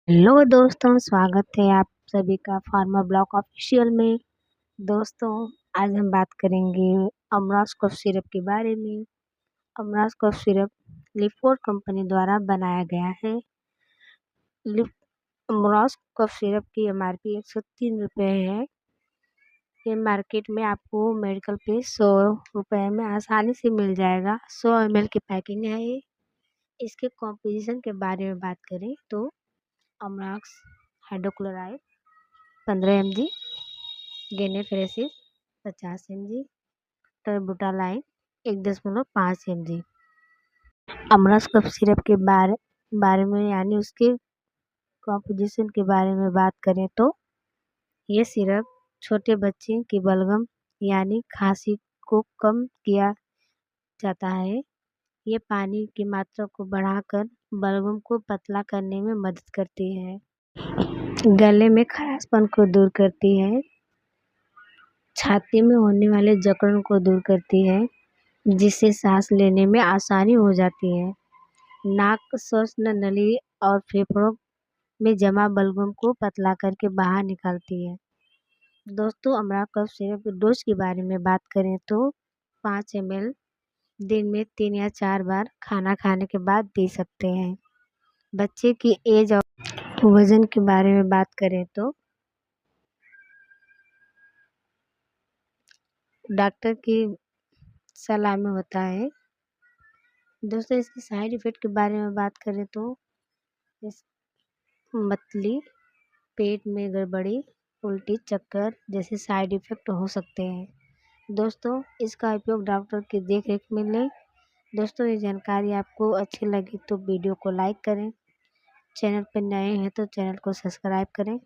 Hello दोस्तों, स्वागत है आप सभी का फार्मा ब्लॉक ऑफिशियल में। दोस्तों, आज हम बात करेंगे अमराज कफ सिरप के बारे में। अमराज कफ सिरप लिफोर्ड कंपनी द्वारा बनाया गया है। अमराज कफ सिरप की एमआरपी 103 रुपये है। ये मार्केट में आपको मेडिकल पे 100 रुपये में आसानी से मिल जाएगा। 100 ml की पैकिंग है ये। इसके कॉम्पोजिशन के बारे में बात करें तो अमराक्स हाइड्रोक्लोराइड 15 mg, गेनेफेरेसिस 50 mg, टर्बुटालाइन 1.5 mg। अमरस कफ सिरप के बारे में यानी उसके कॉम्पोजिशन के बारे में बात करें तो ये सिरप छोटे बच्चे की बलगम यानी खांसी को कम किया जाता है। ये पानी की मात्रा को बढ़ाकर बलगम को पतला करने में मदद करती है। गले में खराशपन को दूर करती है। छाती में होने वाले जकड़न को दूर करती है, जिससे सांस लेने में आसानी हो जाती है। नाक, श्वसन नली और फेफड़ों में जमा बलगम को पतला करके बाहर निकालती है। दोस्तों, अमरा कफ सिरप के डोज के बारे में बात करें तो 5 ml दिन में 3 या 4 बार खाना खाने के बाद दे सकते हैं। बच्चे की एज और वजन के बारे में बात करें तो डॉक्टर की सलाह में होता है। दोस्तों, इसके साइड इफ़ेक्ट के बारे में बात करें तो इस मतली, पेट में गड़बड़ी, उल्टी, चक्कर जैसे साइड इफ़ेक्ट हो सकते हैं। दोस्तों, इसका उपयोग डॉक्टर की देखरेख में लें। दोस्तों, ये जानकारी आपको अच्छी लगी तो वीडियो को लाइक करें। चैनल पर नए हैं तो चैनल को सब्सक्राइब करें।